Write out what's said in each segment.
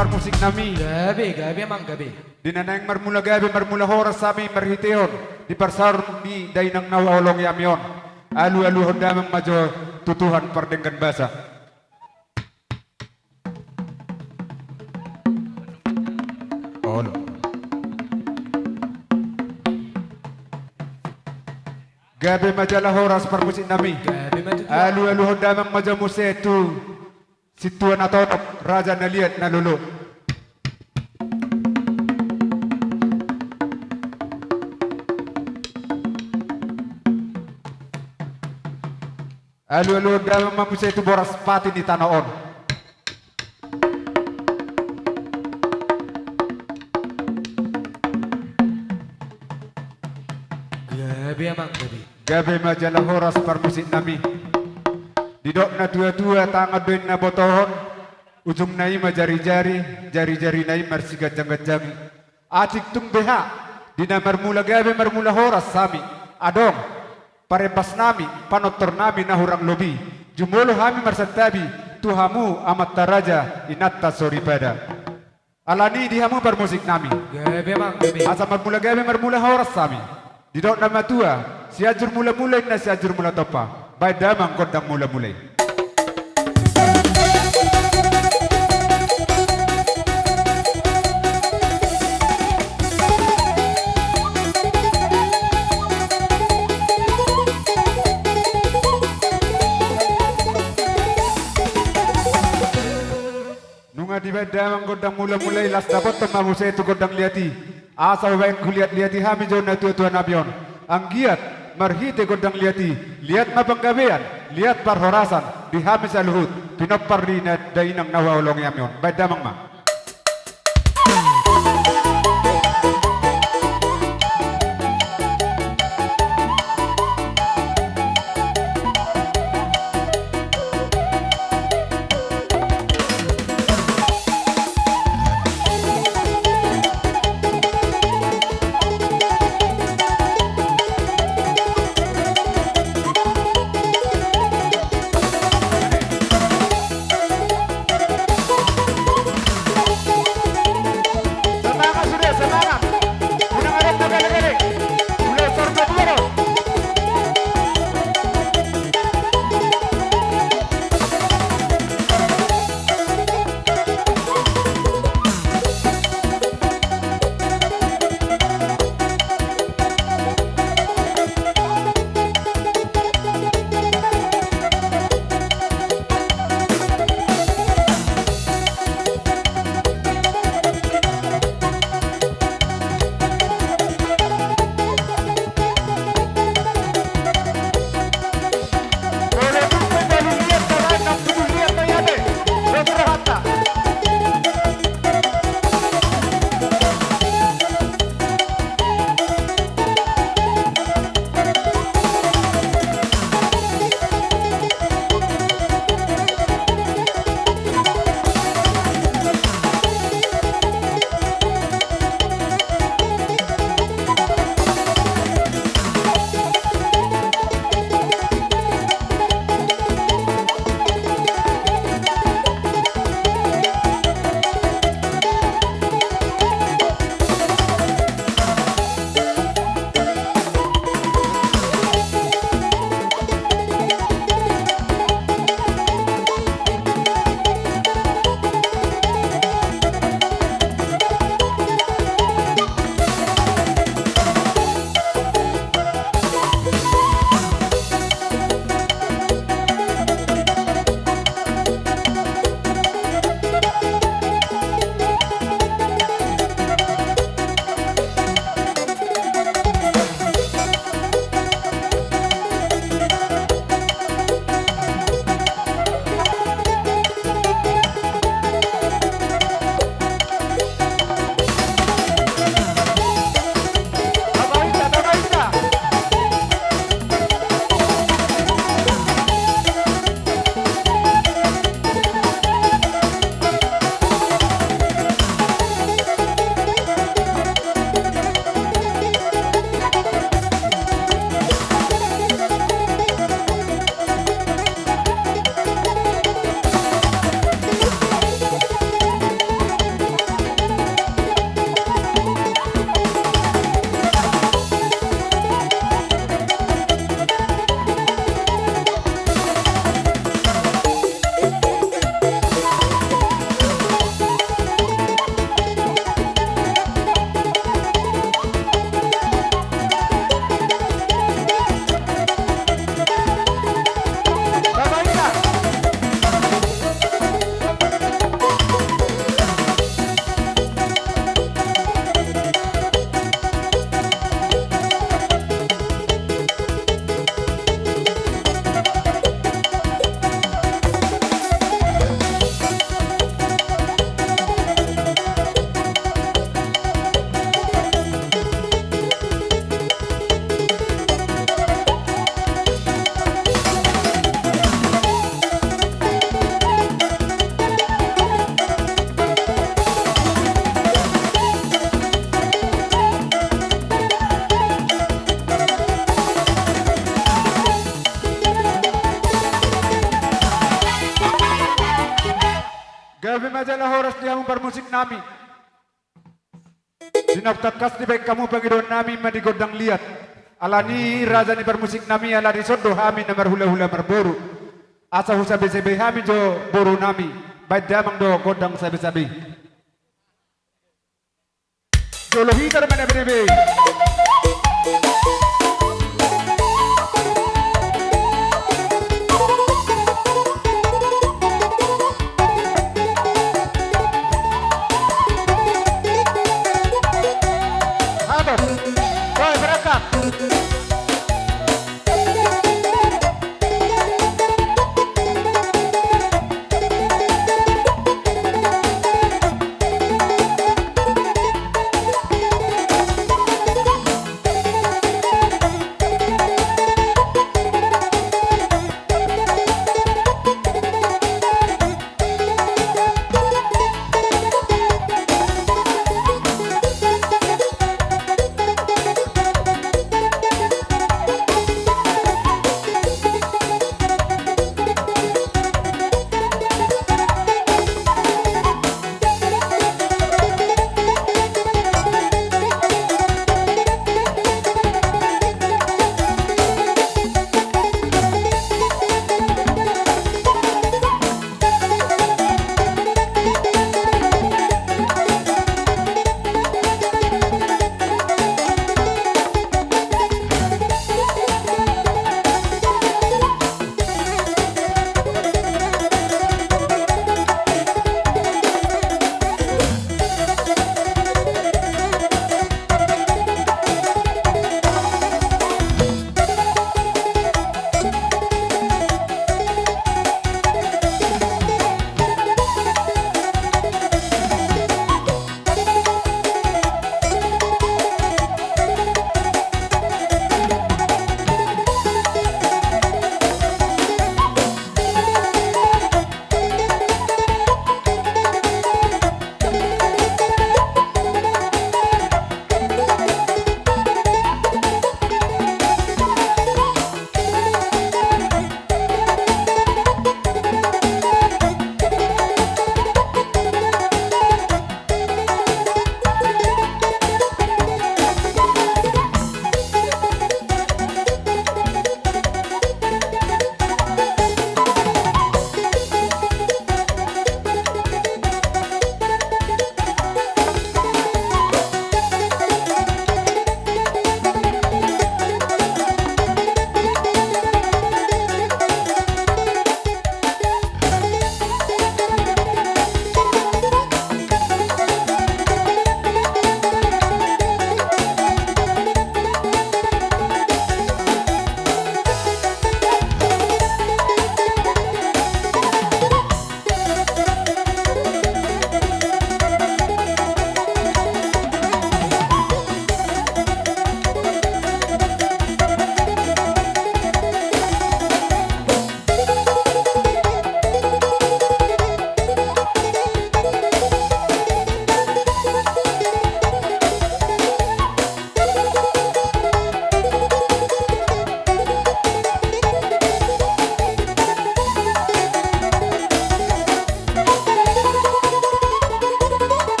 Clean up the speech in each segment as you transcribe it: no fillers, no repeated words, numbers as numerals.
parmusik nami. Gabi emang gabi. Dinanang marmula gabi marmula horas sami marhiteon. Di parsar ni dainang nawawalong yamion. Alu-alu hondamang majo tutuhan pardenggan basa. Olo. Gabi majalah horas parmusik nami. Gabi maju. Alu-alu hondamang majo musetu. Situan atau raja naliat nalulu. Alu-alu dalam mamusia itu boras pati di tanah on. Gabi emang gabi. Gabe majalah horas parmusik nami. Didok na dua-dua tangan doin na botohon. Ujung nai jari-jari, jari-jari nai marsigajang-gajang. Atik tung beha. Dina marmula gabe marmula horas sami. Adong. Parepas nami, panotor nami na hurang lobi. Jumolo hami marsantabi, tuhamu amat taraja inatta soribada. Alani dihamu bermusik nami. Gabi emang gabi. Asa marmula gabe marmula horas sami. Didok nama tua, si ajur mula-mulai na si ajur mula topa. Baik damang kodang mula-mulai. Di bedamang godang mula-mulai las dapat temamu saya itu godang liati asal baik kulihat liati hami jauh na tua-tua nabion ang giat marhite godang liati lihat mapanggabean lihat parhorasan di hami saluhut pinopar di dainang nawawalong yamion bedamang ma. Gabi majalah horas dia mempermusik nami. Dinaftakas di baik kamu pangidon nami madigodang liat. Alani raja ni permusik nami ala di sodo hami namar hula-hula marboru. Asa husabe-sabe hami jo boru nami. Baik damang do godang sabe-sabe. Jolo hitar mana berebe. Boy berangkat.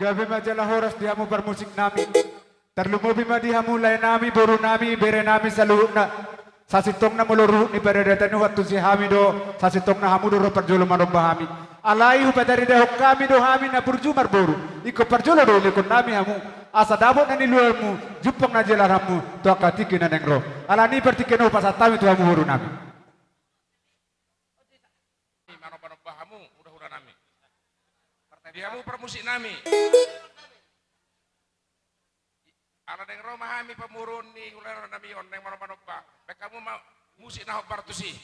gabi majalah horas dihamu bermusik nami. Terlumo bima dihamu lain nami boru nami bere nami saluhut na. Sasitong na muluru ni peredatan waktu si hamido sasitong na hamudo ro perjolo maromba hami. Alai dari dahok kami do hami na burjumar boru. Iko perjolo do lekon nami hamu. Asa dabot na niluarmu jupang na jelaramu to akatiki na nengro. Alani pertikeno pasatami tu hamu boru nami. Maromba hamu udah nami. Dihamu permusik nami. Ala neng Roma hami pemurun ni ular nami on neng maromba. Kamu mau musik nahok bartusi.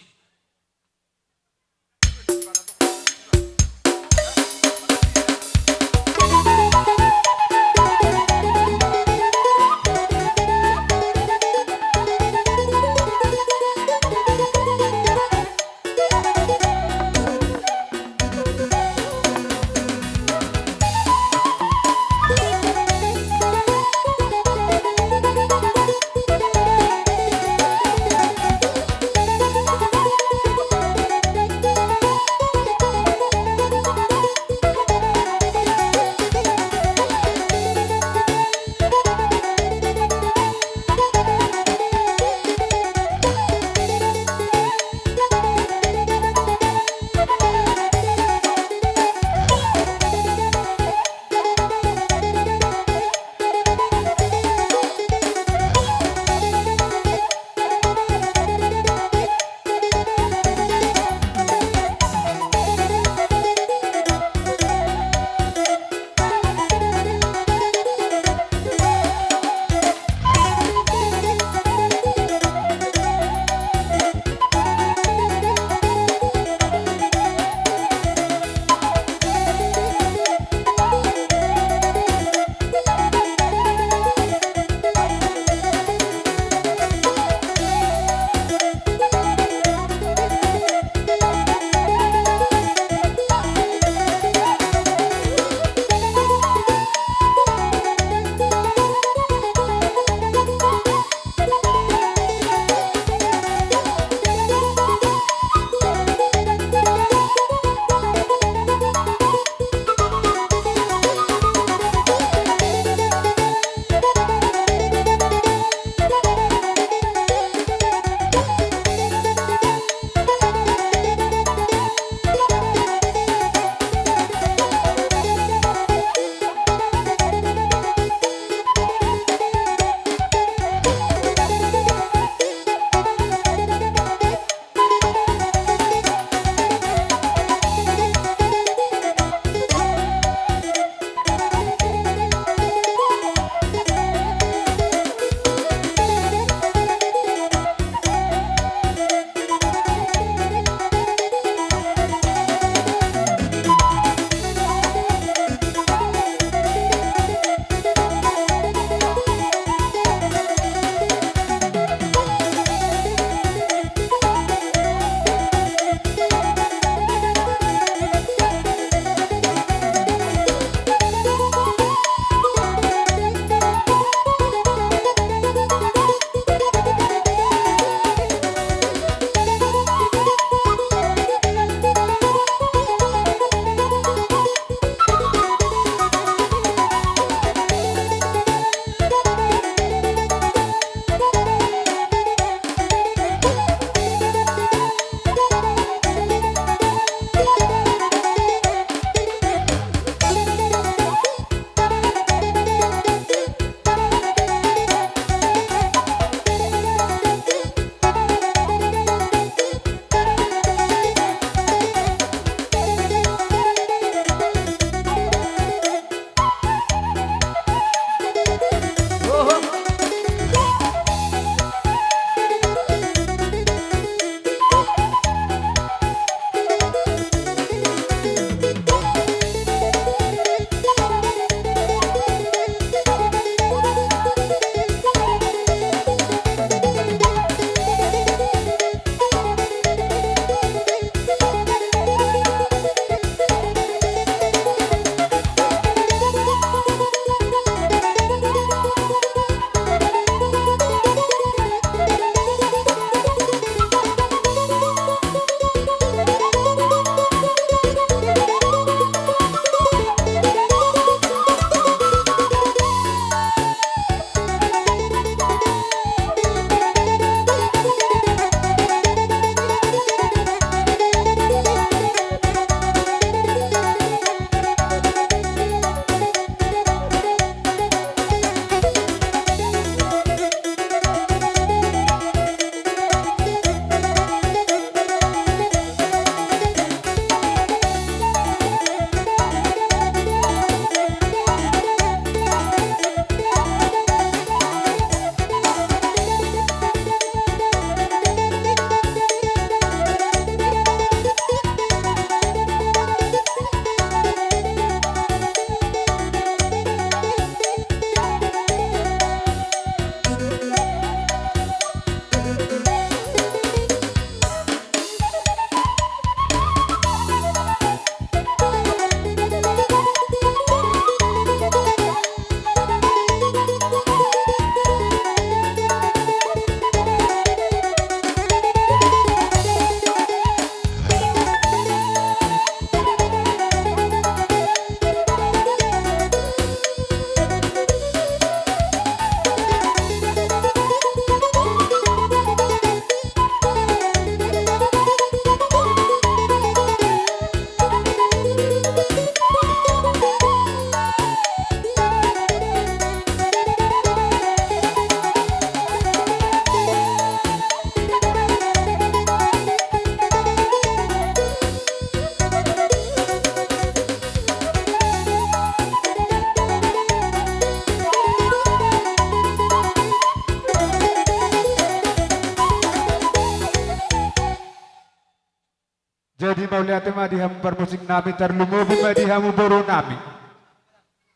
melihat madihamu permusik nami terlumubi madihamu boru nami.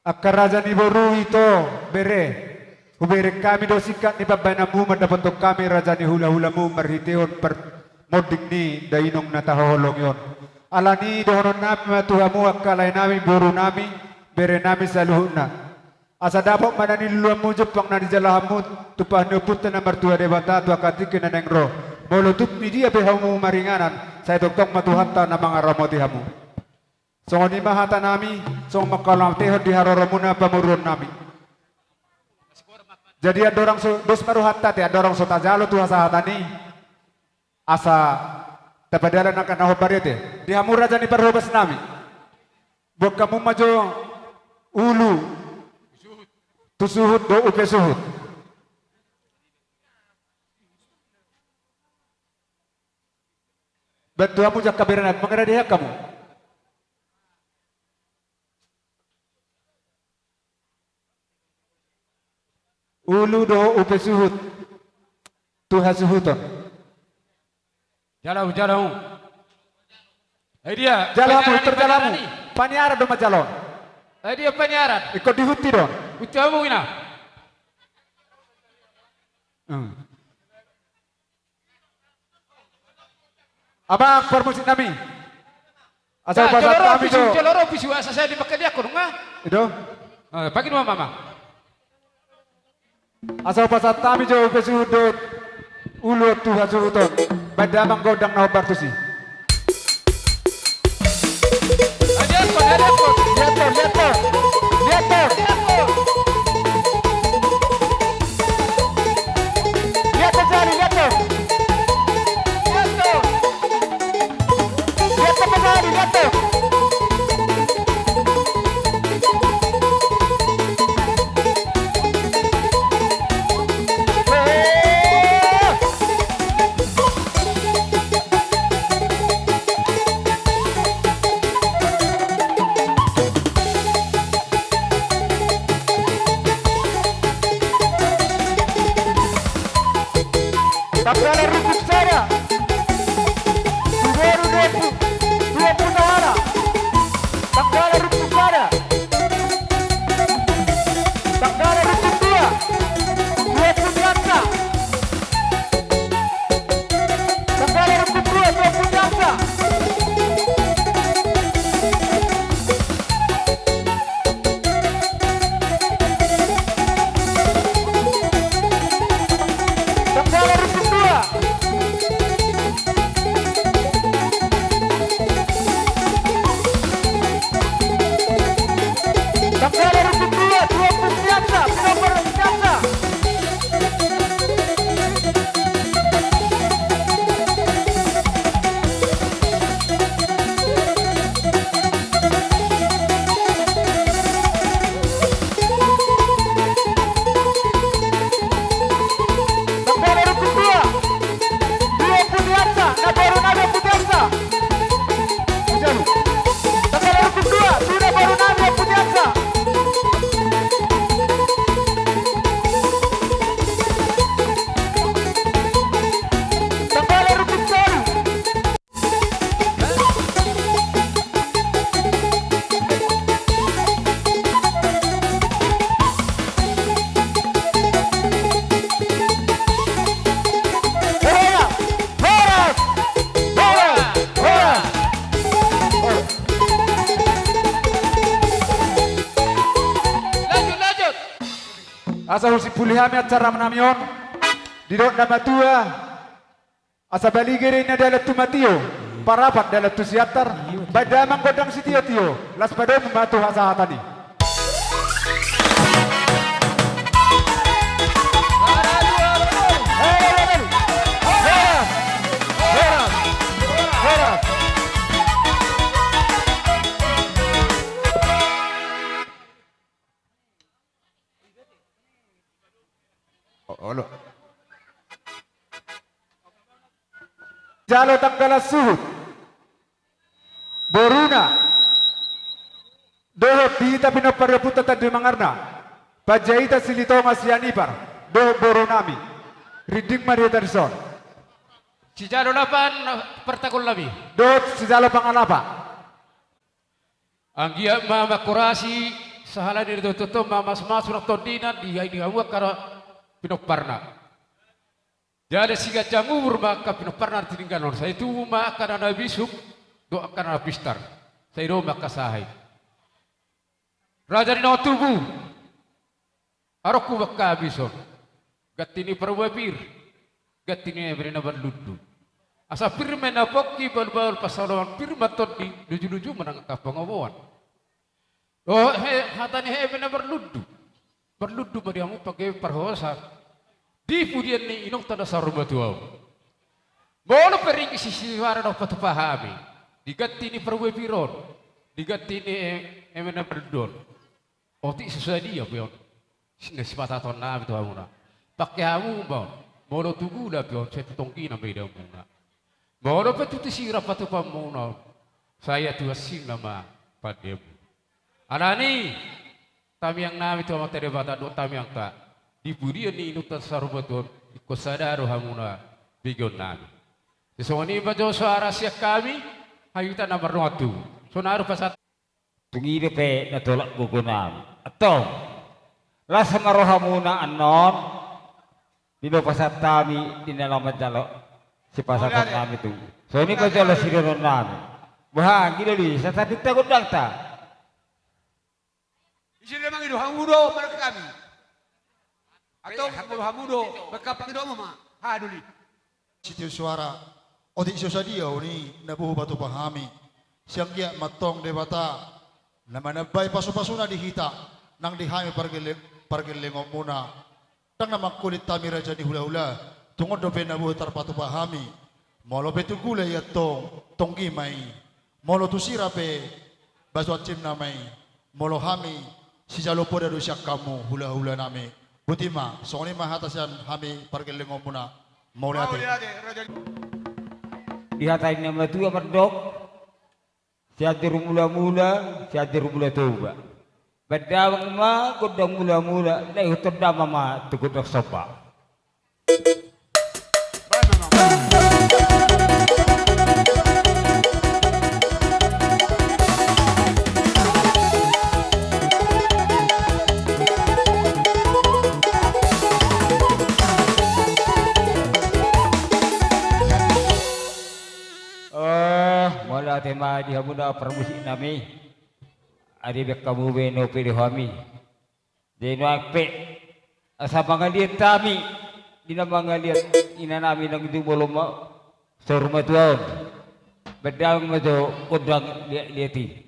Akar raja ni boru itu bere. Hubere kami dosikat ni babanamu mendapat kami raja ni hula-hulamu merhitihon per modik ni dainong nataholong yon. Alani dohonon nami matuhamu akalay nami boru nami bere nami saluhuna. Asa dapat mana ni luamu Jepang na di jalahamu tupah neput na mertua debata tua katik na nengro. Molutup ni dia behamu maringanan saya doktok matuhanta na mga ramotihamu. Songo ni mahata nami song makalam tehon di haroramuna pamurun nami. Jadi ada orang dos maruhatta te ada orang sotajalo tu asa hatani. Asa tapadalan akan nahobarete. Di hamura jani perhobas nami. Buat kamu maju ulu tu suhut do upe suhut. Bantu kamu jak kaberanat mengada dia kamu. Ulu do upe suhut. Tuha suhuton. Jalau. Dia. Jalamu terjalamu. Paniara do majalon. Dia penyarat. Ikut dihuti don. Utamu ina. Abang permusik nami. Asal pasal kami do. Jaloro pisu asa saya dipakai dia kurunga. Itu. Pagi dua mama. Asal pasal kami do pesudut. Ulu tu hasuton. Badamang godang na bartusi. Ada apa? Lihat to. Tabrana rukuk saya. Subaru 20 Sahara. Tabrana rukuk saya. Tabrana rukuk 2. 20 Jaksa. Tabrana rukuk 2 20 Jaksa. Asa husi pulihami acara menamion didok nama tua asa baligere ini adalah tumatio parapat adalah tusiatar badamang godang si tio las pada mematu asa hatani Olo. Jalo tanggala suhut. Boruna. Doho pihita pinoparreputa tadi mangarna. Pajaita silito ngasianipar. Doho boronami. Ridik Maria Darson. Si Jalo lapan pertakol labi. Dot si jalo panganapa. Ang giya mama kurasi sa hala ni Toto mama masuk tondina di ay ngawa kara pinokparna. Jadi siga jamur maka pinokparna tiningganon. Sa itu maka na bisuk do akan na pistar. Sa iro maka sahay. Raja ni tubu. Arok ku maka bison. Gatini perwapir. Gatini ebrena berludu. Asa firme na pokki balbal pasalawan firma todi luju-luju menang kapangawan. Oh hatani ebrena berludu. Berludu bariamu pakai perhosa. Di pudian ni inong tanda saruma tuaw. Mono pering sisiwara no patupahami. Digatini perwapiron. Digatini ebrena berdon. Oti sesuai dia pion. Nesipata tonna itu amuna. Pakai amu bau. Mono tugula pion saya petongki na beda muna. Mono petuti sira patu pamuna. Saya tuasin nama pademu. Anani tami yang nami tu amat terebata do tami yang tak. Di budian ni inutan sarubaton ikut sadaru hamuna bigon nami. Sesoni bajo suara siak kami hayutan nomor 1. Sonaru pasat Tungire pe natolak gugunam. Atong rasa marohamuna anon dino pasat kami di dalam jalo si pasatan kami tu. So ini kau jalo siron nami. Wah gila li, sa tadi takut dang ta. Isi memang itu hamudo mereka kami. Atau hamudo mereka pangido mama. Ha duli. Sitio suara odi iso sadia ni nabuhu batu pahami. Siang dia matong debata nama nabay paso-paso na dihita nang dihami pargelengong muna. Tang nama kulit tami raja di hula-hula tungod do nabuhu tarpatu pahami. Molo betu gulay atong tonggi may. Molo tu sirape baswat cim namay. Molo hami si jalopo da siyak kamu hula-hula nami. Butima, soni mahatasan hami pargelengong muna. Molo ate. Dihatain nama tu berdok. Siadir mula-mula, siadir mula tuba. Badawang ma kudang mula-mula, dai hutod mama tu kudang sopa. Mula tema dia muda permusik nami. Adi bek kamu beno pilih kami. Deno akpe asa pangalian kami. Dina pangalian ina nami nang itu bolong sorma tuan. Bedang majo kodang liati.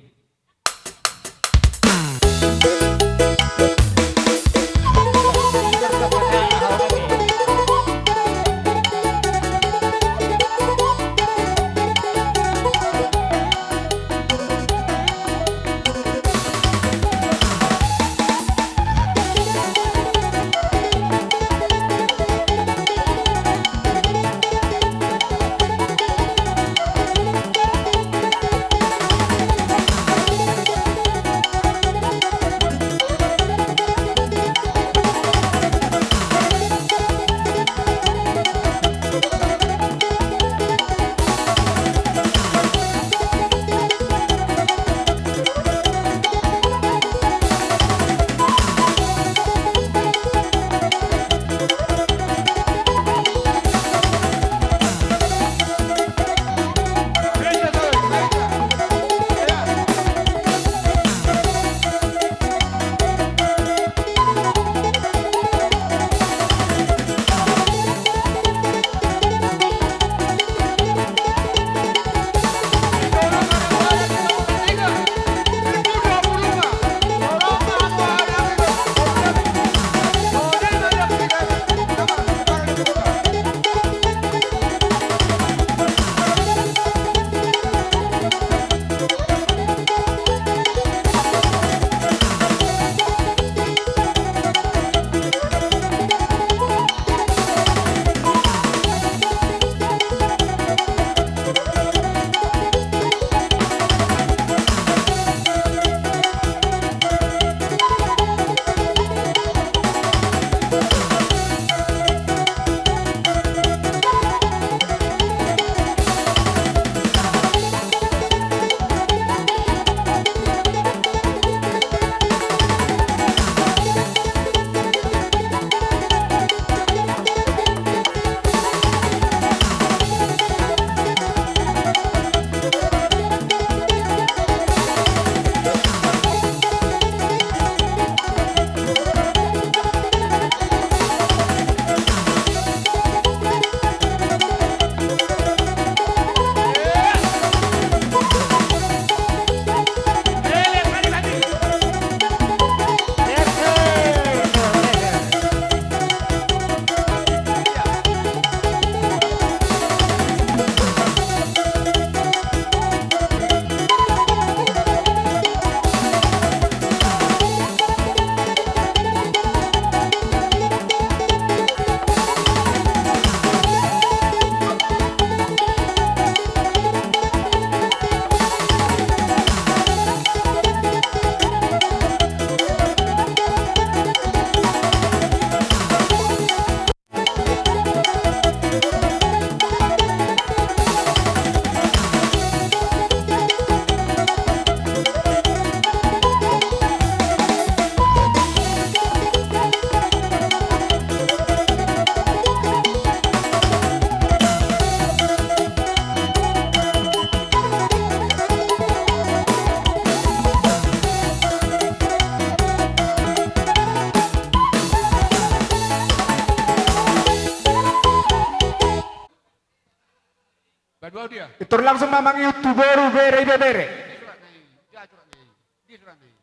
dia. Itur langsung mamangi tu boru bere bere. Di surat nih. Dia surat nih. Di surat nih.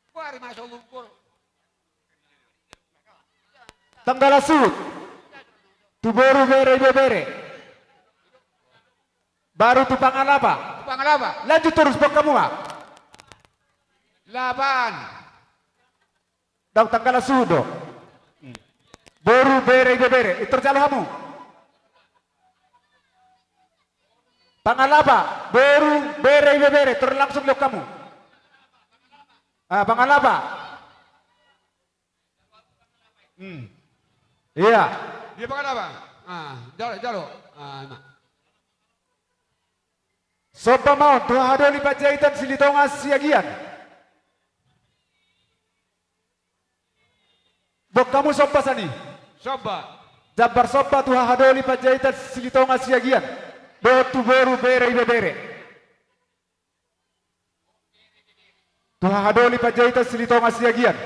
Bari masuk lumpur. Tanggala sud. Tu boru bere bere. Baru tu pangalapa. Pangalapa. Lanjut terus bok kamu ah. Laban. Daw tanggala sudo. Boru bere bere. Itur jalo kamu. Pangalapa, boru bere bere. Tur langsung lihat kamu. Ah, pangalapa. Iya. Dia Pangalapa. Jalo. Emak. Sopa mau tuh hadoli pajahitan silitonga siagian. Bok kamu sopa sani. Soba. Jabar sopa tuh hadoli pajahitan silitonga siagian. Botu boru bere bere. Tuh hadoli pajahitan silitonga siagian.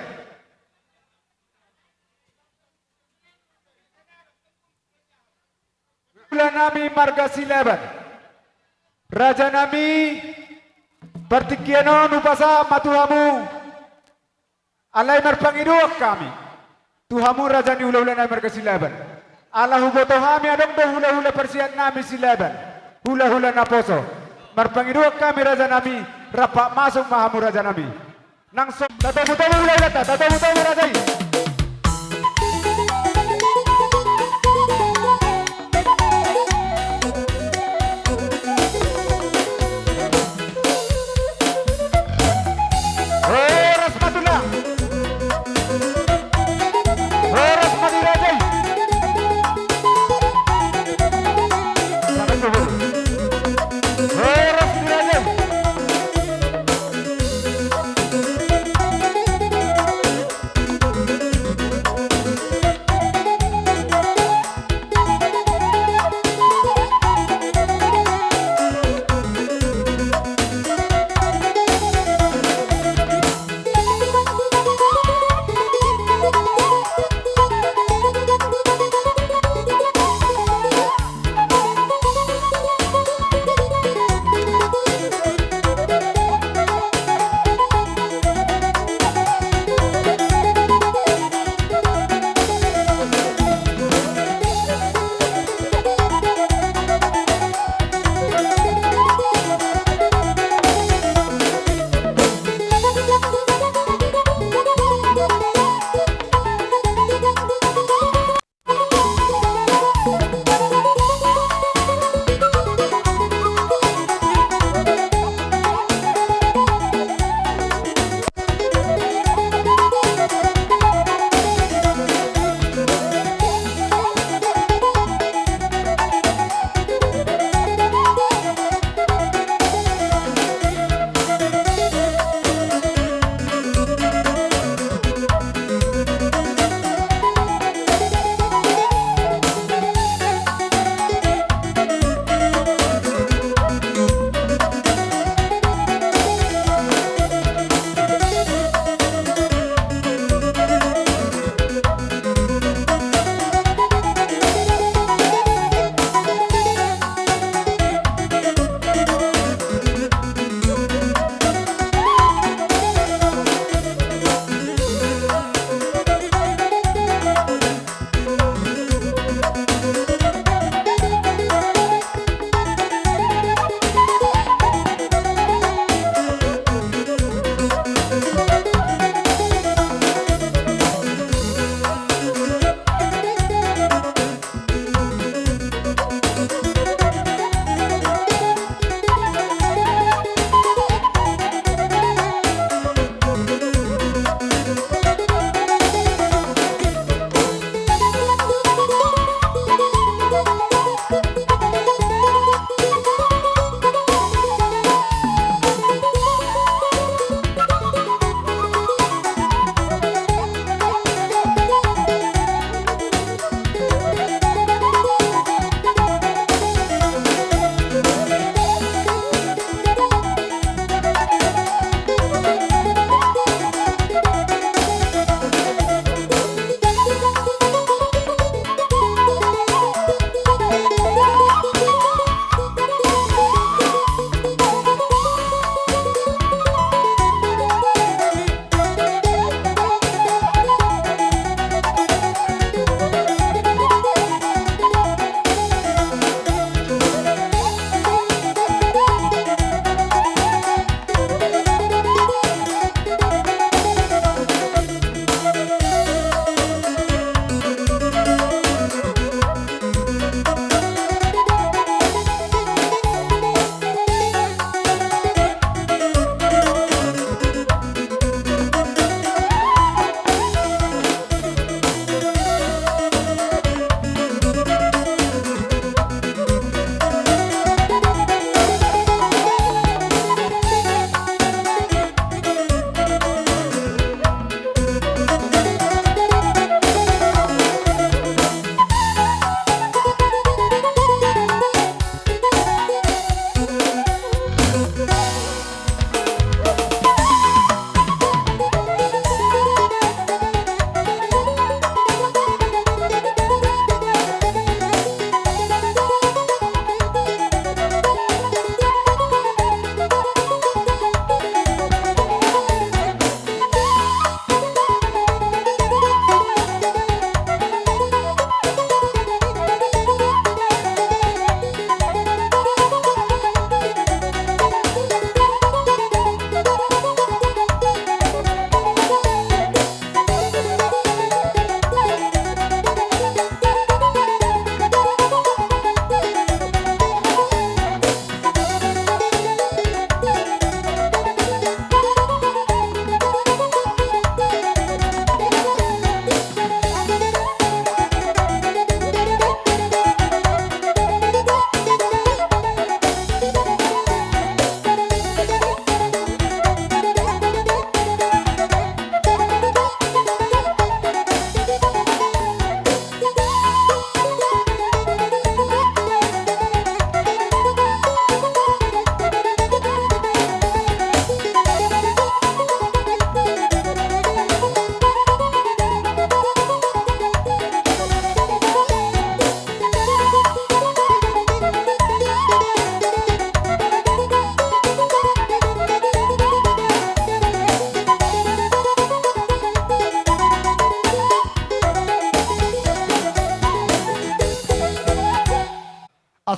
Bulan nami marga silaban. Raja nami pertikiano nupasa matuhamu. Alai marpangiduak kami. Tuhamu raja ni hula-hula nami marga silaban. Allah hubotohami adong do hula-hula persiat nami silaban. Hula-hula naposo. Marpangiduak kami raja nami. Rapak masuk mahamu raja nami. Nangsok tatamu-tamu hula-hula ta. Tatamu-tamu raja ini.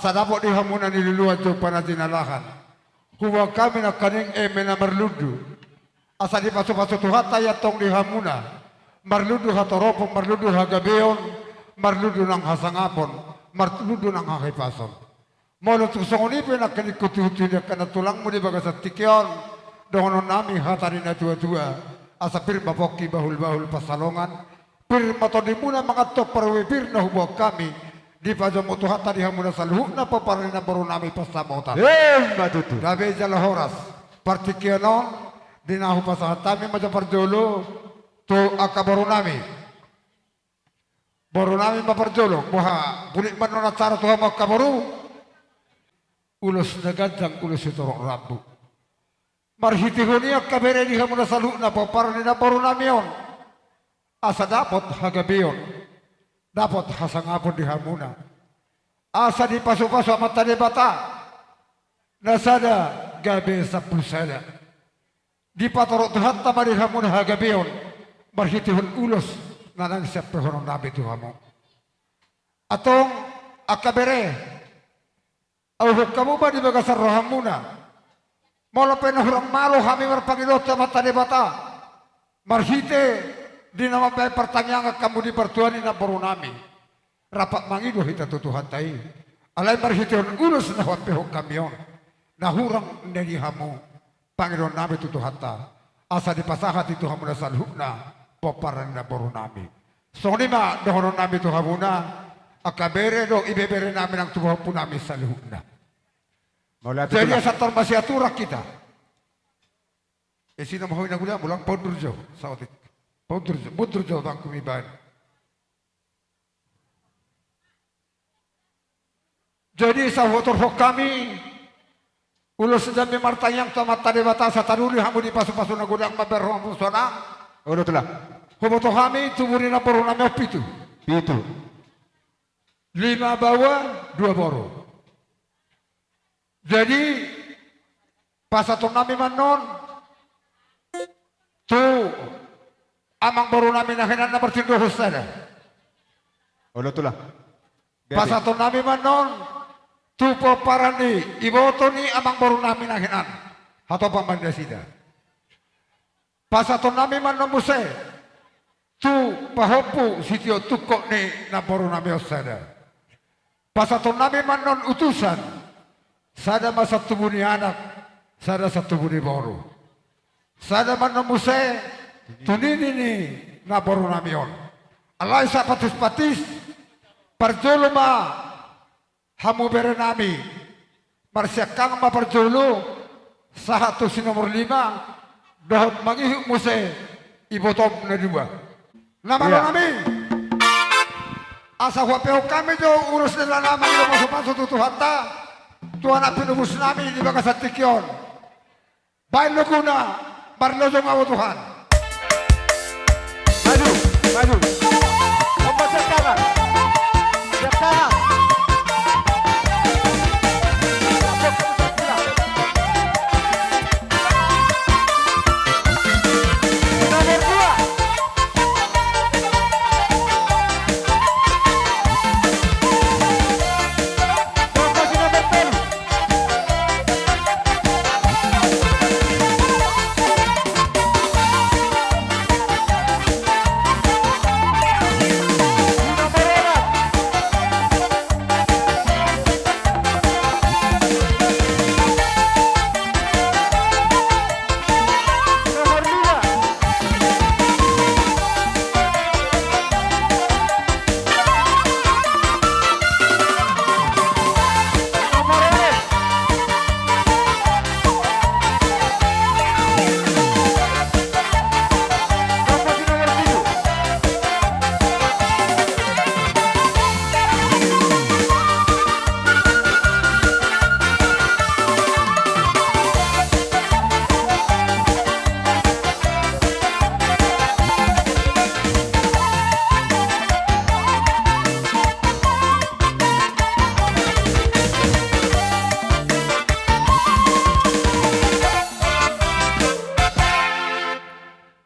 asa dapat dihamunan niluluan jo panatinalahan. Huwag kami na kaning na marludu. Asa di paso-paso tuhata yatong dihamuna. Marludu hatoropong, marludu hagabeon, marludu ng hasangapon, marludu ng hakipason. Molo tusong unipin na kanikututu niya kanatulang mo di baga sa tikyon. Doon nami hatari na tua-tua. Asa pirma poki bahul-bahul pasalongan. Pirma to di muna mga to parwipir na huwag kami. Di pa dyan mo tuhata dihamuna sa luhuk na paparin na baro nami pasamotan. Matutu. Dabe jala horas. Partikyanon, dinahu pa sa hatami majaparjolo, to akabaru nami. Baru nami maparjolo, buha bulik man na cara tuha makabaru. Ulos na gandang ulos ito rabu. Marhitihuni ang kabere dihamuna sa luhuk na paparin na baro nami yon. Asa dapat hagabiyon. Dapat hasangapon dihamuna. Asa di paso-paso mata di bata. Nasada gabi sa pusada. Di patorok Tuhan tama dihamuna hagabion. Marhitihun ulos na nang siya pehoron nabi Tuhamo. Atong akabere. Auhuk kamu ba di bagasar rohamuna. Mula penahurang malo kami marpangilot sa mata di bata. Marhite. Di nama bay pertanyaan kamu di pertuan na baru nami. Rapat mangido hita tutuhan tayo. Alay marhitiyon ulos na wapeho kamyon. Nahurang neni hamu. Panginoon nami tutuhan ta. Asa di pasahat itu hamu na salhuk na. Poparan na baru nami. So lima dohonon nami tuhamu na. Akabere do ibebere namin ang tubuhan po nami salhuk na. Jadi sa termasiatura kita. Sino mahoy na gula mulang Pondurjo. Sa otik. Pondurjo bang kumiban. Jadi sa hotor hok kami ulos sedang martayang tamat tadi batas taruli hamu di pasu-pasu na gudang maberhong pusona. Ulo tula. Hoboto kami tuburi na boro na pitu. Pitu. 5 bawah 2 boro. Jadi pasaton nami manon tu amang baru namin nakinan na bertindo husada. Ulo tula. Pasaton nami manon tupo parani iboto ni amang baru namin nakinan. Hato pamandasida. Pasaton nami manon muse tu pahopu sitio tukok ni na baru nami husada. Pasaton nami manon utusan sada masa tubuh ni anak sada satu budi baru. Sada manon muse tunini ni na baru namion. Alay sa patis-patis parjolo ma hamu bere nami. Marsyakang ma parjolo sa hatu si nomor 5 dohot mangihuk muse ibotom na 2. Nama nami. Asa huapeo kami jo urus nila nama ilo masuk-masuk tutuhata. Tuhan pinubus nami di bagasat tikyon. Baik luguna marlojong awo Tuhan. Maju, maju. Lompat siap tangan. Siap tangan. Nomor 2. Lokasi nomor 10.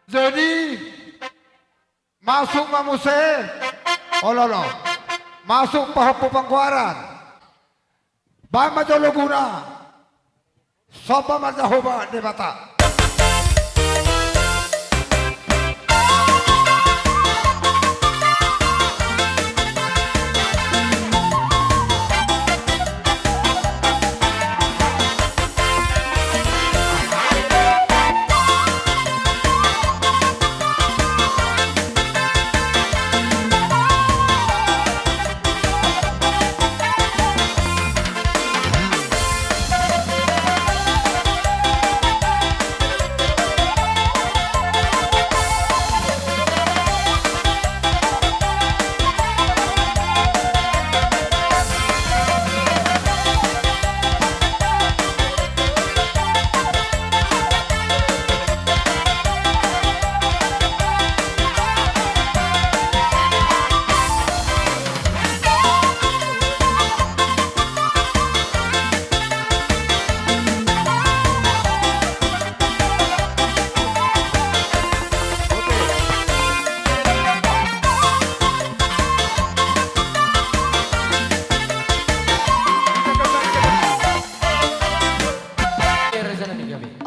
Jadi masuk mamuse, ololo, masuk pahapu pangkuaran. Ba majologuna. Sopa mazahoba debata.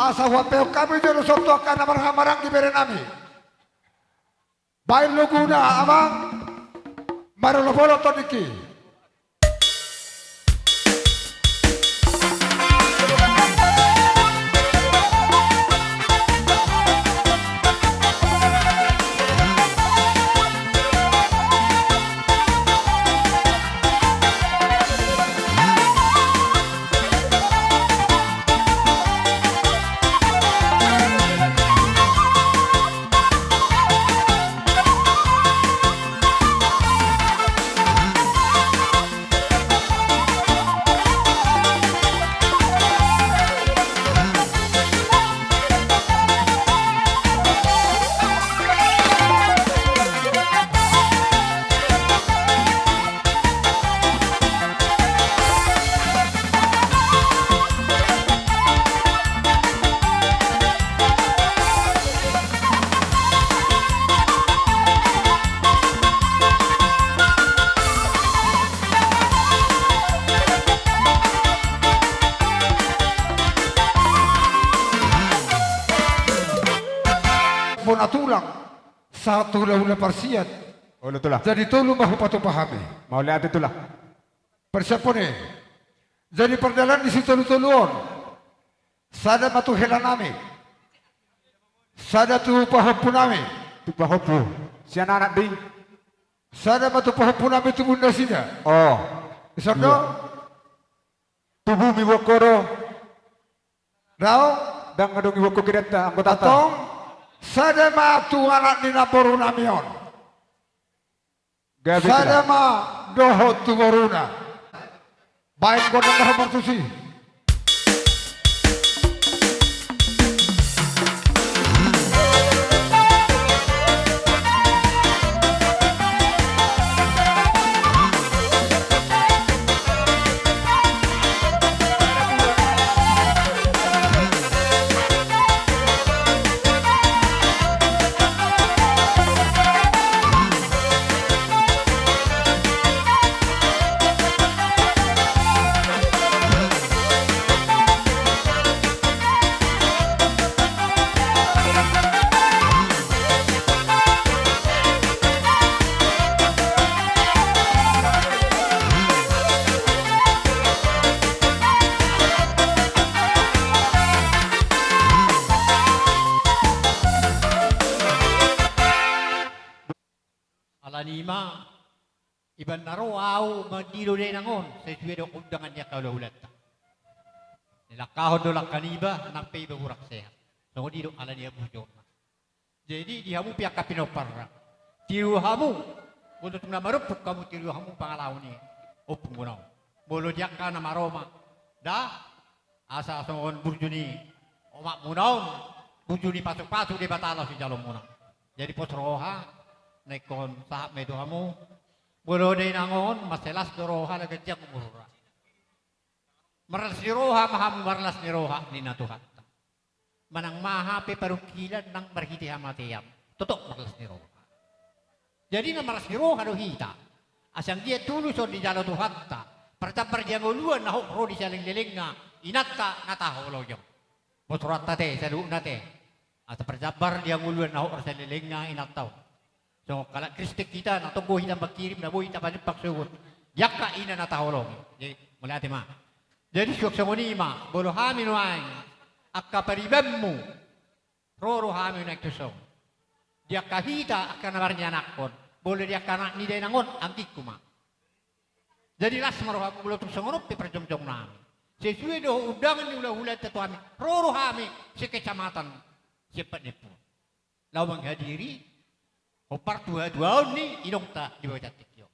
Asa wapeo kami jero sopto kana marang-marang di berenami. Bain luguna amang marolopolo toniki. Natulang sa tulaw na parsiyan. Ulo tulah. Jadi tulong mahu patupahami. Mau lihat itulah. Persiapone. Jadi perdalan di situ tulun. Sada matuhelan nami. Sada tu pahapu nami. Tu pahopu. Si anak di. Sada matu pahapu nami tu bunda sida. Oh. Isondo. Tubuh mi wokoro. Rao. Dang ngadong iwoko kireta anggota ta. Atong. Sada matu anak ni naboru namion. Gabi Sada tulah. ma doho tu boruna. Baik godang dah bertusi. Alanima, iban naro au mandilo de nangon, sa tuwede undangan niya kaulahulat. Nilakahon do lang kaniba, nang pay bagurak sehat. So dito alaniya bujo. Jadi di hamu pihak kapinoparra. Tiru hamu, kung itong namarupok kamu tiru hamu pangalaw ni opong gunaw. Bolo diyak ka na maroma. Da, asa asongon burjo ni omak munaw, burjo ni pasok-pasok di batala si jalong munaw. Jadi potroha, naikon sahab medo hamu, bolo day nangon, maselas doroha na gadyang umurura. Maralas ni roha, mahamu maralas ni roha, ni natuhat. Manang mahape parukilan ng marhiti hamatiyam. Totok maralas ni roha. Jadi na maralas ni roha no hita. Asang dia tulus o di jalo tuhatta. Percabar dia nguluan na hokro di saling liling nga inatta nataho lo yo. Botorat tate sa luuk nate. At percabar dia nguluan na hokro sa liling nga inattaw. So kala kristik kita na tunggu kita magkirim na buhay tapan pagsugot. Yaka ina nataho lo. Jadi mula ate ma. Jadi syok sa ngunima bolo hamin wain akka paribemmu roro hamin na iktusong. Dia kahita akan nabarnya nakon. Boleh dia kanak ni dia nangon angkik kuma. Jadi las maroha ko bulo tung sangorop pe perjom-jom nami. Sesuai do undangan ni ulah-ulah tetu kami. Roro kami si kecamatan cepat nepu. Lawang hadiri opar dua ni inong ta di bawah tikyo.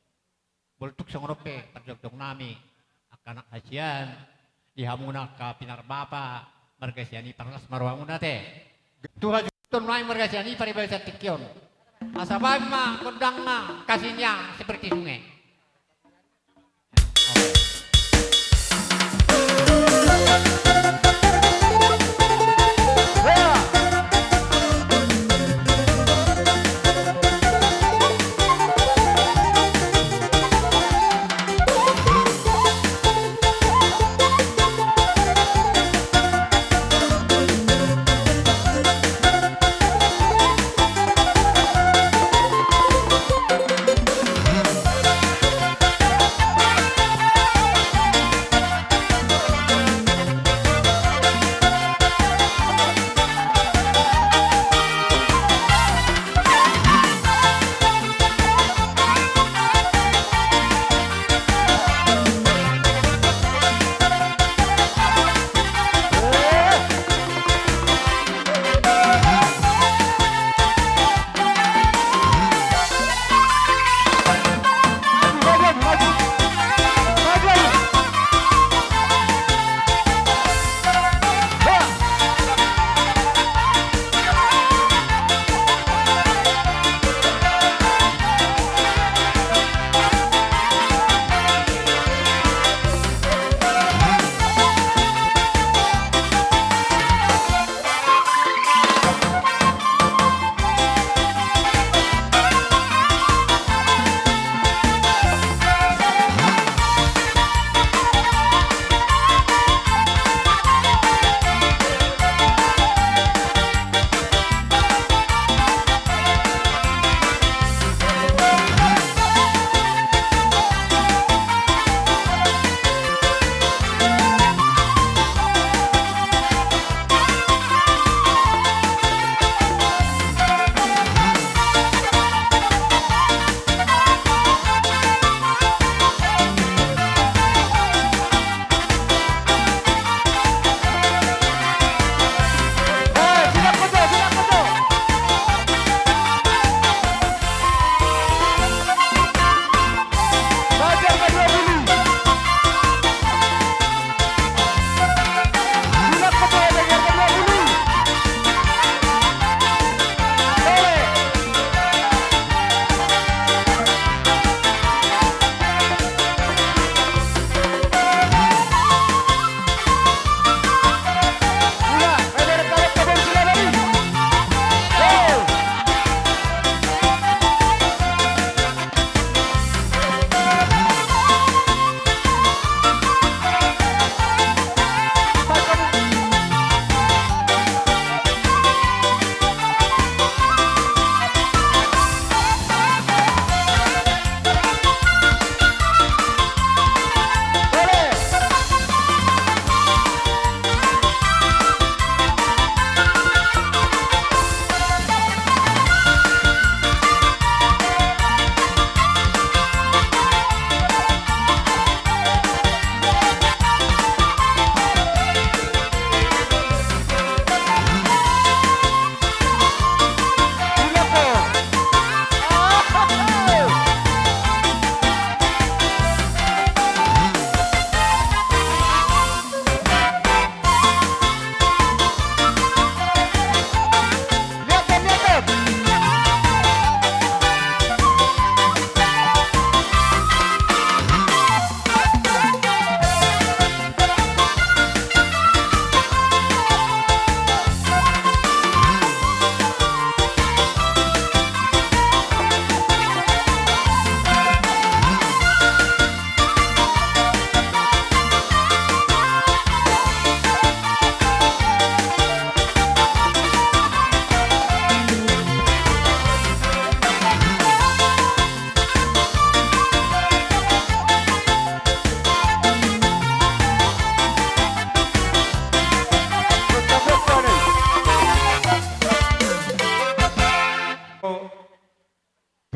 Bolo tung sangorop pe perjom-jom nami akan hajian dihamuna ka pinarbapa margasiani parlas maroha ngunate. Tuhan tunai margasiani paribasa tikyon. Asabay ma, kundang na, kasihnya seperti sungai.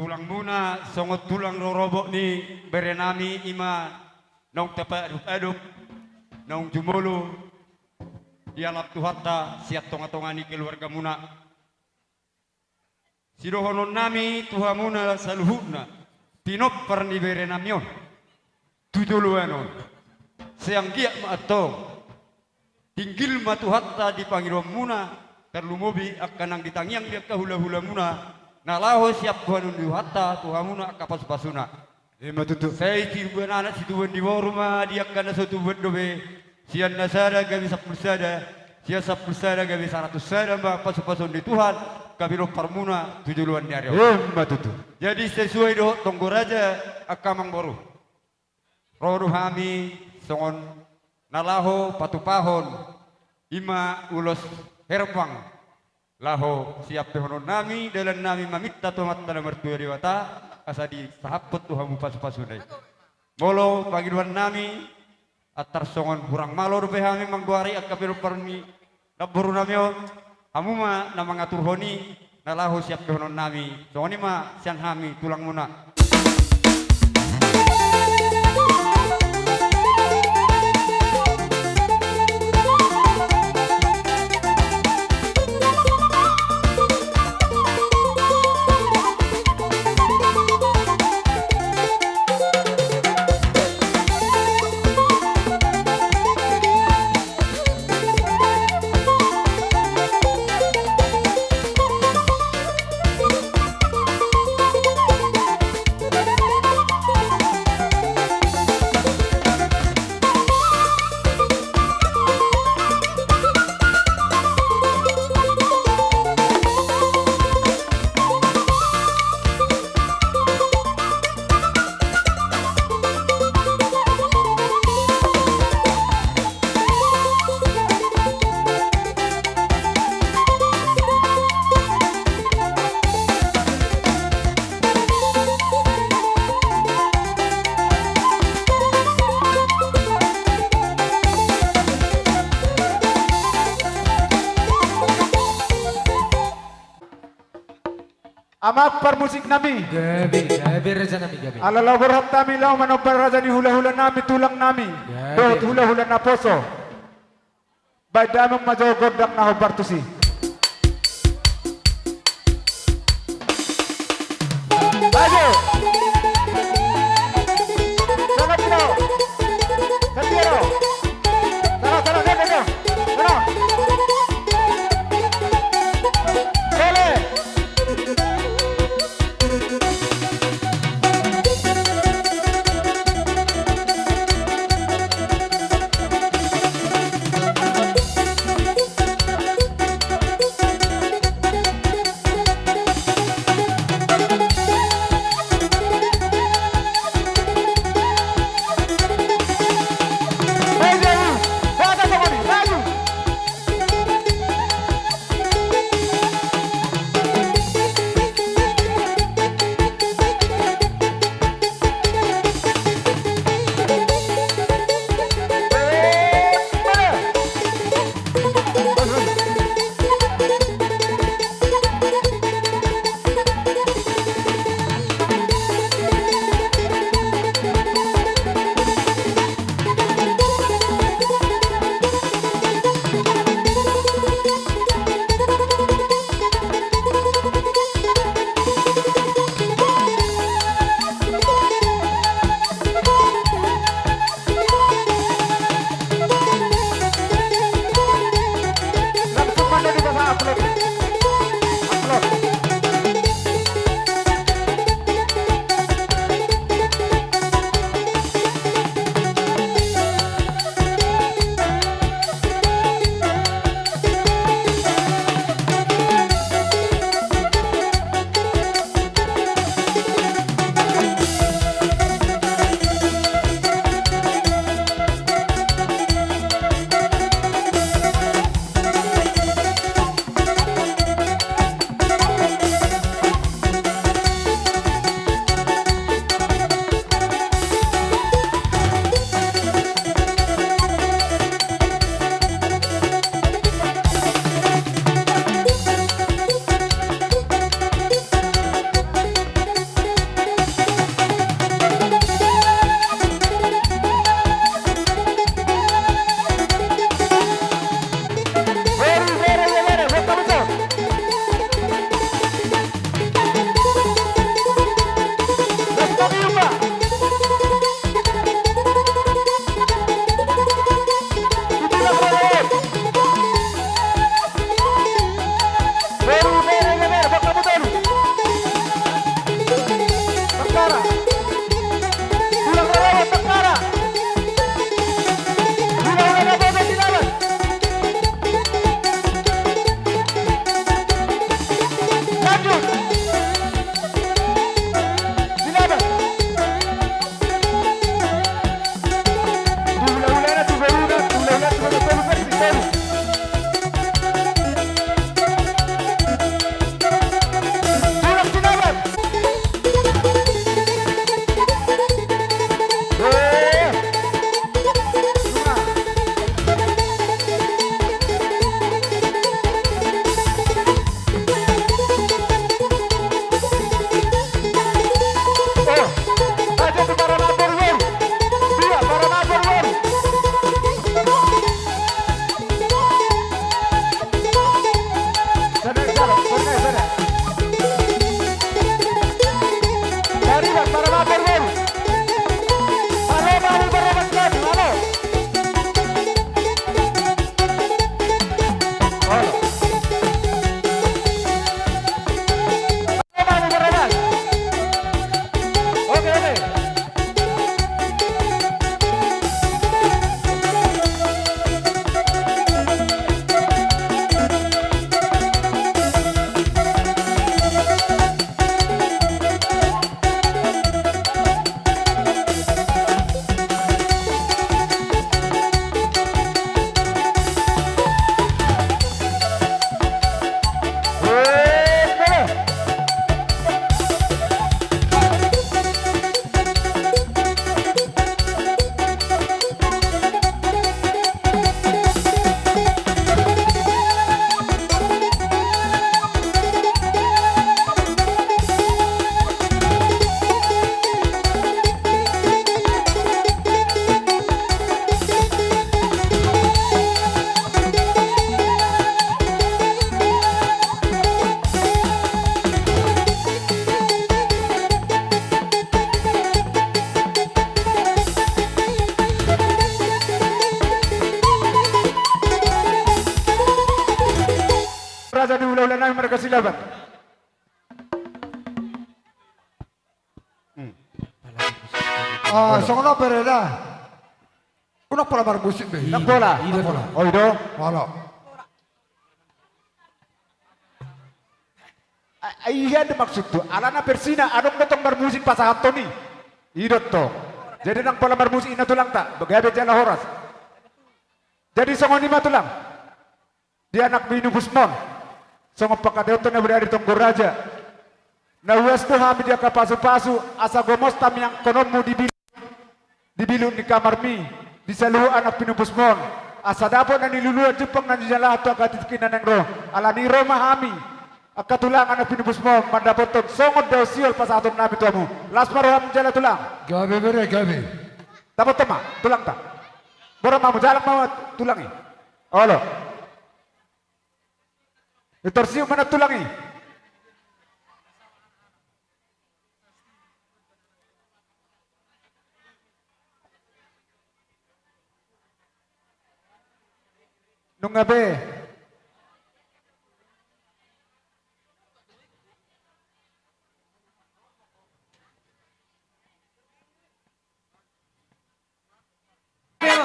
tulang muna songot tulang rorobok ni berenami ima nong tepa aduk nong jumolo dialap tuhatta siap tonga-tonga ni keluarga muna sidohonon nami tuhamuna saluhuna pinop perni berenamion tujuluanon siang giak maatong tinggil matuhatta di pangirom muna terlumobi akan ang ditangiang dia kahula-hula muna nalaho siap tuhanun dihatta tuhamuna kapas-pasuna Ima tutu. saya tiruan anak situan di bawah rumah dia akan satu buat dobe sian nasada gabi sapulsada sia sapulsada gabi 100 sada mbak pasu-pasun di Tuhan kabiro parmuna tujuluan di area Ima tutu. jadi sesuai doh tonggораja akamang boru rodu hami songon nalaho patupahon ima ulos herpang laho siap pehonon nami dalam nami mamitta tomat dalam mertua dewata asa di sahabat Tuhan pasu-pasunai molo pagiduan nami atar songon kurang malor behami mangguari akapiru permi laburu namio amuma na mangatur honi nalahu siap pehonon nami songoni ma siang hami tulang muna. Amak par musik nami. Gabi raja nami gabi. Alalaw berhat nami law manobar raja ni hula-hula nami tulang nami. Dot hula-hula na poso. Badamang majogod dak na hobartusi. Ayo. Sana pino. Santiero. Sana sana. Sana. Sele. mereka silaban. Songono pereda. Unak pala musik be. Nak bola. Oh itu. Wala. Iya ada maksud tuh. Alana Persina adong datang bermusik pasangan Tony. Idot to. Jadi nang pola bermusik ina tulang tak. Bagaimana jala horas. Jadi songon lima tulang. Dia anak binu Busmon. Songon pakadeutan na berada di Tongguraja. Na uas tuh hami dia kapasu-pasu. Asa gomos tam yang kononmu dibilu di kamar mi. Di saluhu anak binu Busmon. Asa dapot na niluluan Jepang na nijala ato akatitikinan ng roh. Ala ni Roma hami. Akatulang anak binu Busmon. Mandapoton songon daw siol pasaton namin tuamu. Las maruham jala tulang. Gabe bere gabe. Dapat tema, tulang tak. Borang mamu jalan mau tulangi. Olo. Ditorsiu mana tulangi? Nungabe.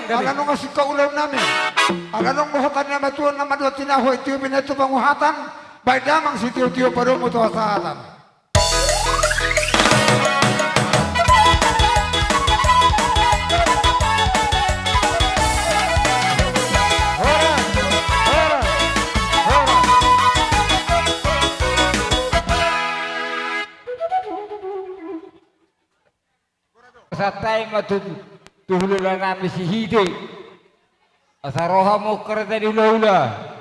Ala nung asika ulaw namin. Ala nung muhutan na matuan na madwa tinaho itiyo pinato panguhatan. Bay damang si tiyo-tiyo pa rin mo to sa atan. Sa time tuhululan namin si Hide. Asa roha mo karata di hula-hula.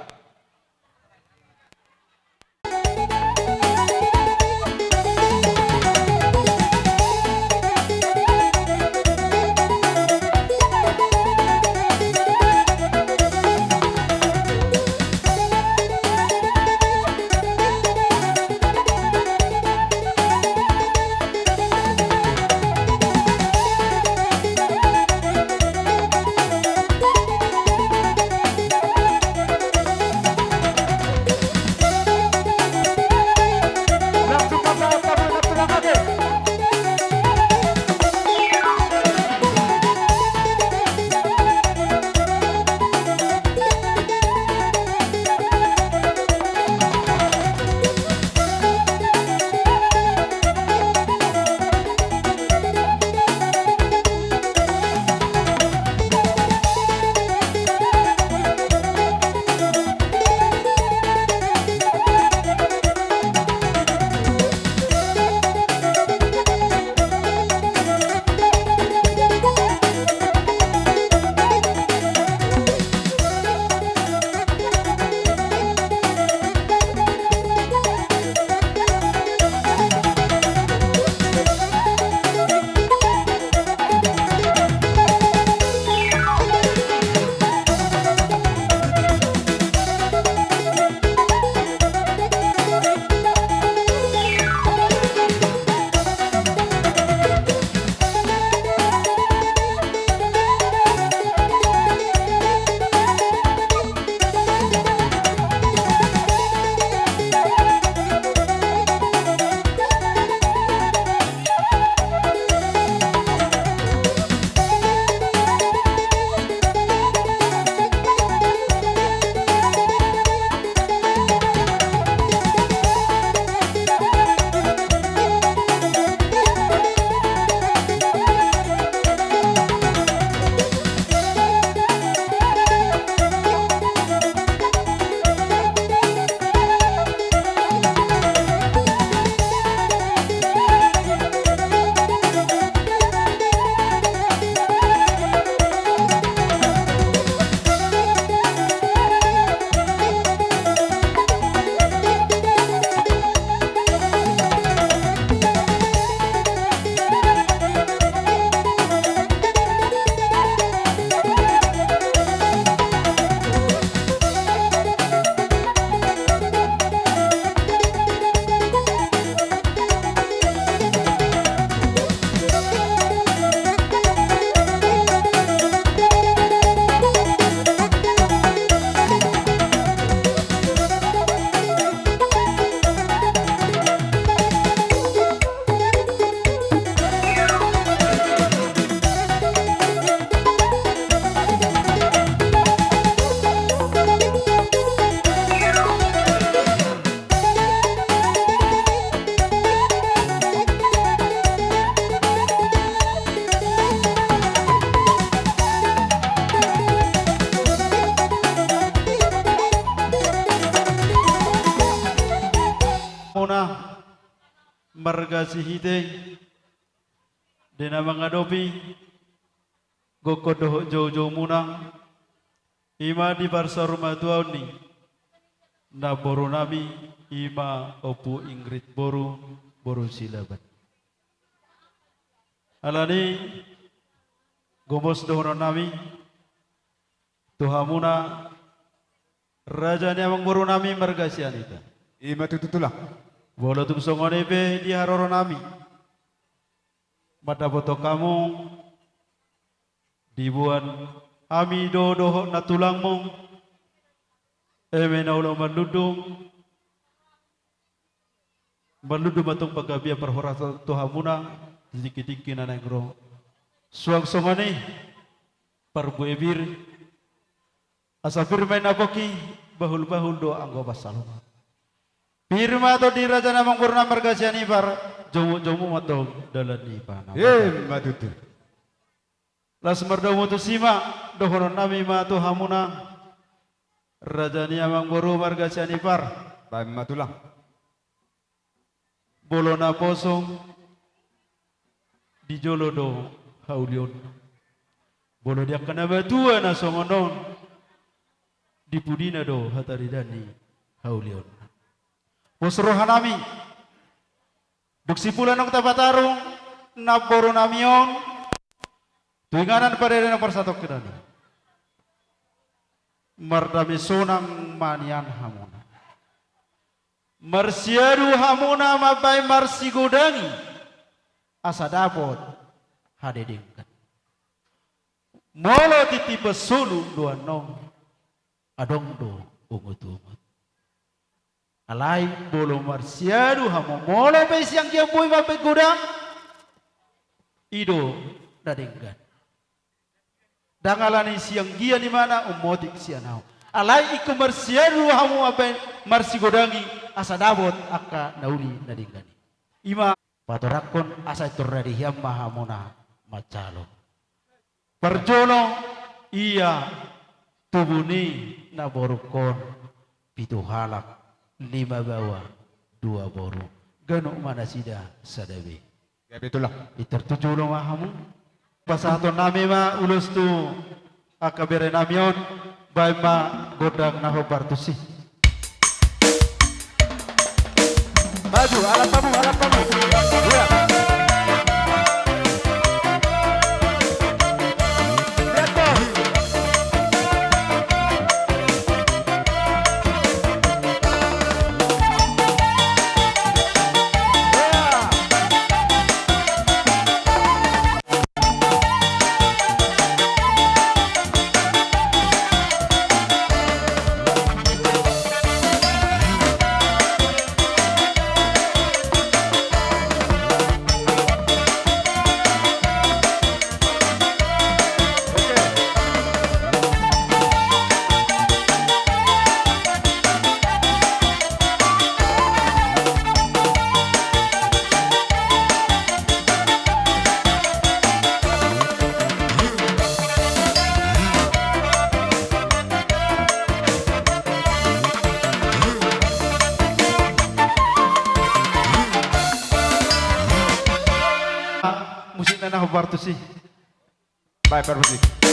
Muna marga sihite dina mga dopi gokodoh jojo munang ima di barsa rumah tuaw ni na boru nami ima opu Ingrid boru silaban alani gomos dohron nami tuhamuna raja ni amang boru nami marga sianita Ima tututulah. bolo tung songone be di haroro nami mata boto kamu dibuan ami dodo na tulangmu eme na ulo maludung matong pagabia perhoratan tuhamuna sedikit-sedikit na negro suang songone parbu ebir asa firman aboki bahul-bahul do anggo basaluma firma to di raja namang purna margasiani par jomu matong dalan ni pana Matutu. las mardamu tu sima dohoron nami ma tu hamuna raja ni amang boru margasiani par Baik matulah. bolona posong di jolodo haulion bolo dia kana batua na songonon di pudina do hataridani haulion Musrohan nami duksipulan ng tabatarong naboro namion tuinganan pada na persatok kedani mardami sonang manian hamuna marsiaru hamuna mabay marsigodangi asa dapot hadedengkan molo titipe sulu dua nong adong do ungut-ungut alai bolo marsiaru hamo molo pe siang kia boy mape gudang ido dadenggan dangalani siang gia di mana umotik sianau alai iku marsiaru hamo mape marsi godangi asa dabot aka nauli dadenggan ima patorakon asa turradi hiyam mahamona macalo perjolo iya tubuni na borukon pitu halak 5 bawa 2 boru ganok mana sida sadabi Ya betulah. itertuju lo mahamu pasato nami ma ulus tu akabere namion bay ma godang naho bartusi maju alat tamu ya musik na naho bartusi Baik permisi.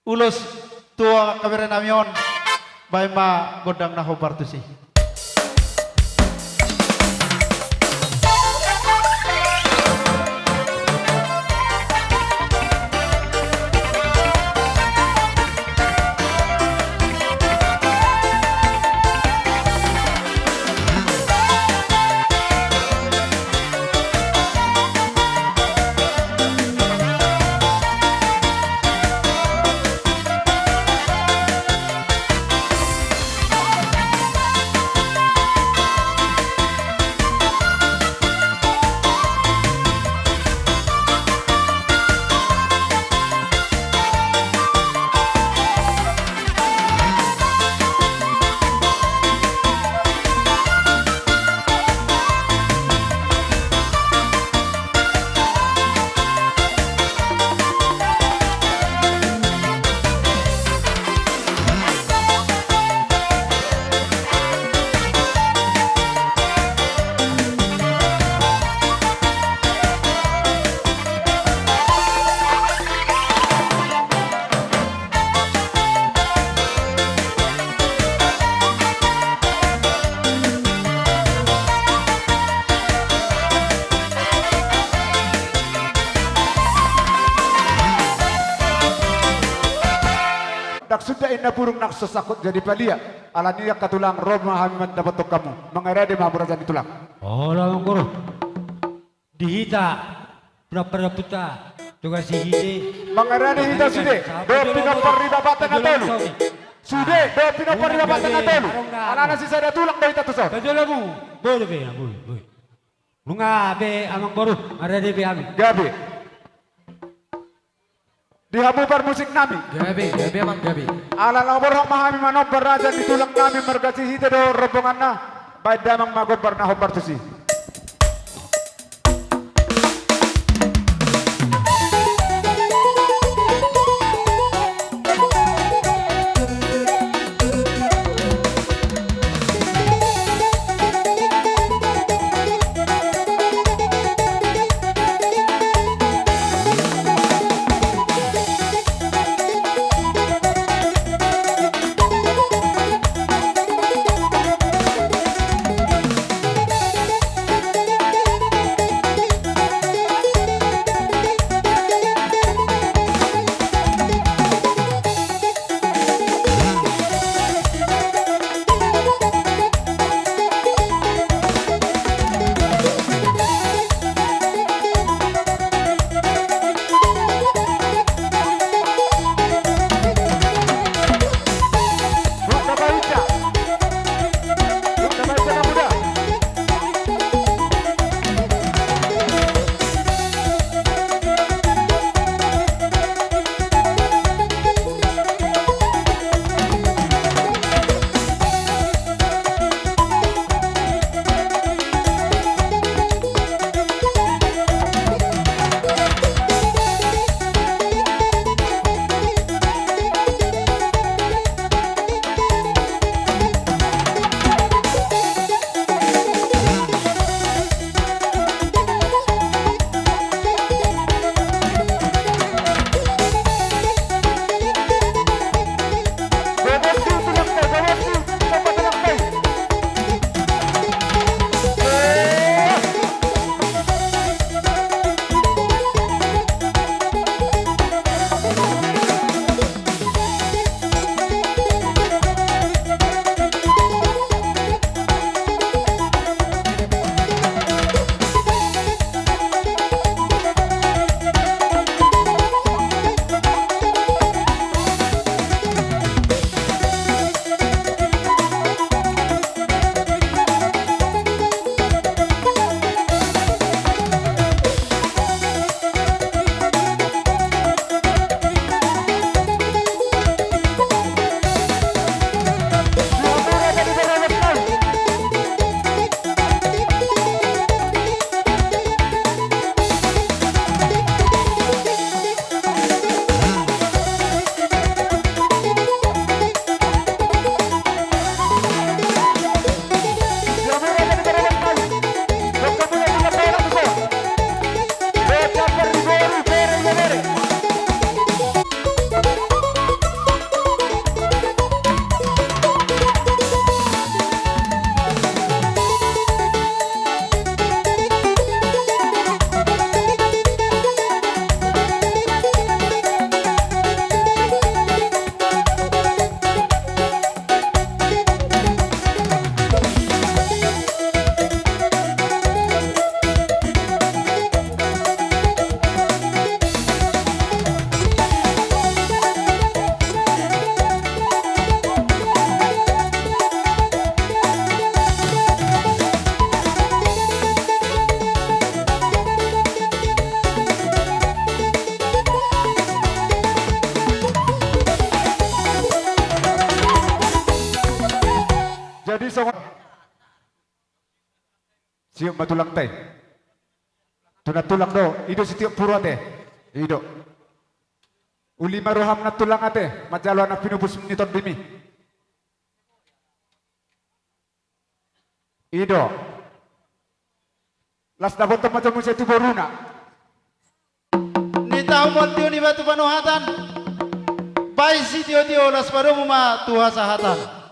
ulos tua kabere namion bay ma godang naho bartusi nak sudah ina burung nak sesakut jadi palia. Alania katulang Roma hamiman dapat kamu. Mengerade mahmurajan itulang. Oh, lang guru. Dihita, berapa puta, tugas hide. Mengerade hita sudah. Do pinapar riba batang atolu. Sudah, do pinapar riba batang atolu. Anak-anak sisa ada tulang do hita tu so. Kajolamu, boleh be, boleh. Lunga be amang baru, ada be ami. Gabi. Dihamu musik nami. Gabi amang gabi. Ala nomor mahami manop beraja ditulang nami mergasi hita do rombongan na. Baik damang magot barna hom bartusi. Siap matulang teh. Tuna tulang do, ido setiap pura teh. Ido. Uli maruham na tulang ate, majalo anak pinubus meniton bimi. Ido. Las dapat macam musa itu boruna. Ni tahu mon tio ni batu panuhatan. Bai si tio las paru ma tuha sahatan.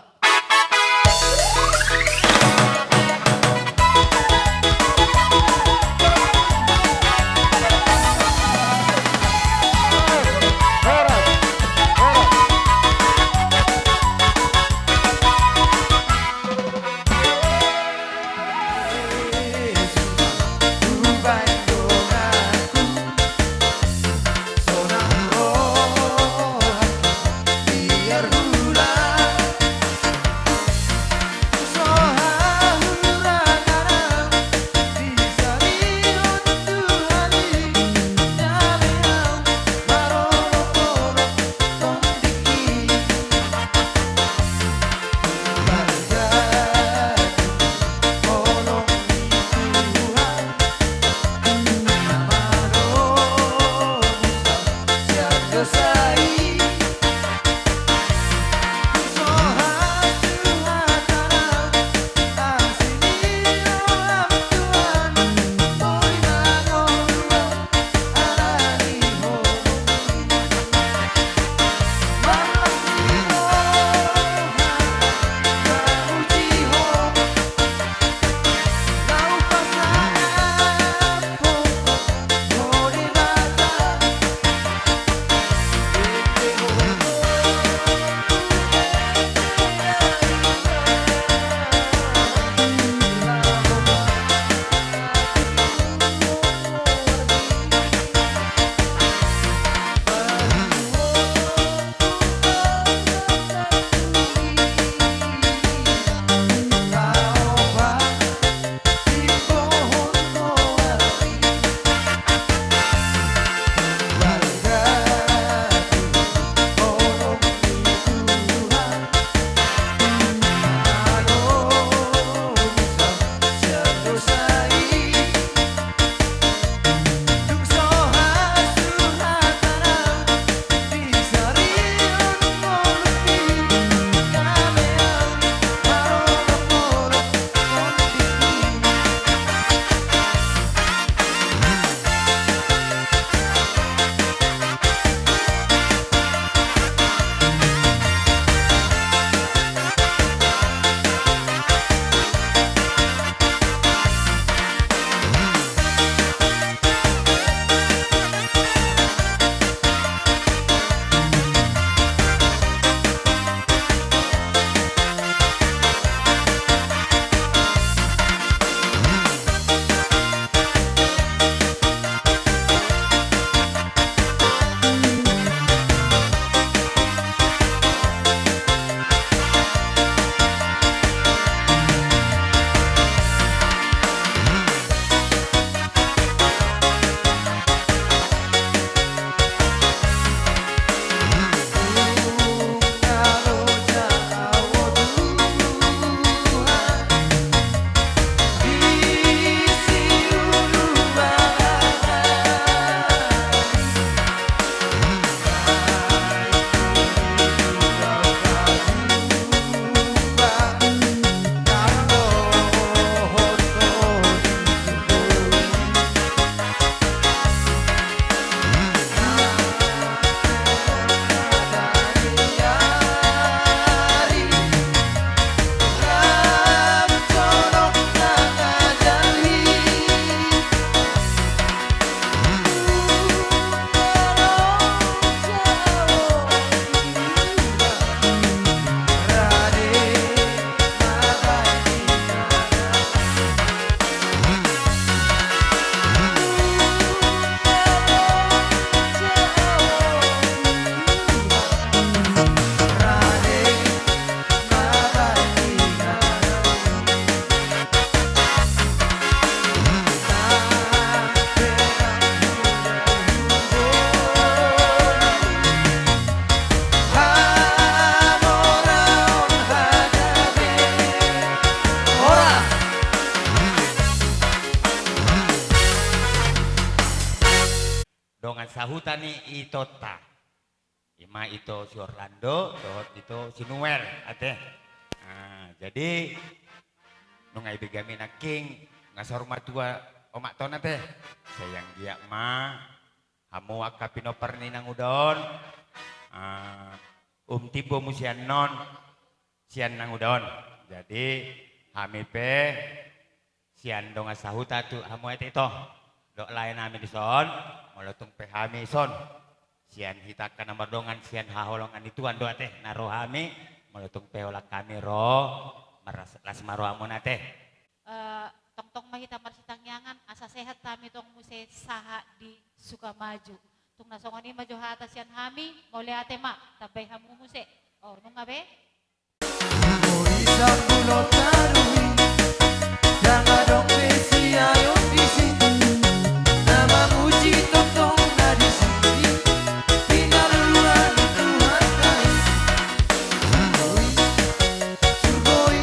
sahutan ni itota. Ima itu si Orlando, dohot itu si Noel, ate. Nah, jadi nungai begami na king ngasar rumah tua omak tona teh. Sayang dia ma, hamu waka pinoper ni nang udon. Tibo musian non, sian nang udon. Jadi hami pe sian dong sahuta tu hamu ete itu. Dok lain kami di son, molotung pe kami son. Sian hitakan nomor dongan, sian haholongan ituan doa teh naruh kami, molotung pe olak kami roh, meras las maruh amun teh. Tong mahita marsitang yangan, asa sehat kami tong muse saha di Sukamaju. Tung nasongoni maju hata sian kami, mole ate mak, tabay hamu muse. Oh, nung abe? Isang bulot na ruwi, dangadong besi ayon bisi. Namamuji totong na di sini pinaruan Tuhan kami. Surgoi,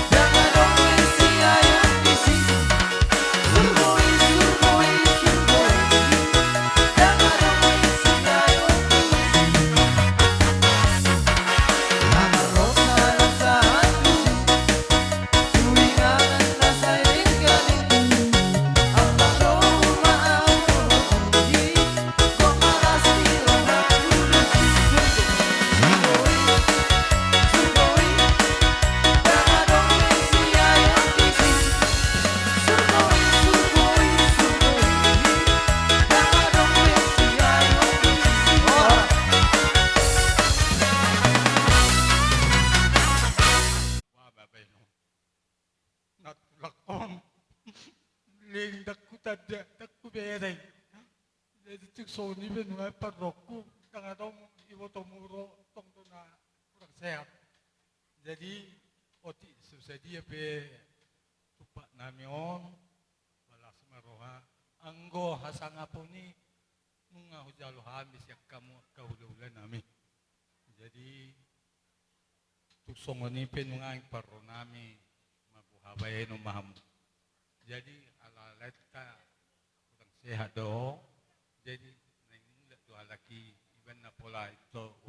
dangadong besi ayon bisi. Surgoi, surgoi, surgoi, dangadong besi ayon bisi. Amarosa rosa hati, tuingan nasa iringgali. Natulakon, ling dakku tada, dakku bereng. Jadi cik Sony benua parokku, dengan dong ibu tomuro tong tona kurang sehat. Jadi oti susah dia be tupak namion, balas maroha, anggo hasangapuni nunga hujalo hamis yang kamu kaulah nami. Jadi cik Sony benua yang paronami. Habay no maham. Jadi ala leta kurang sehat do. Jadi nang doa laki iban na pola ito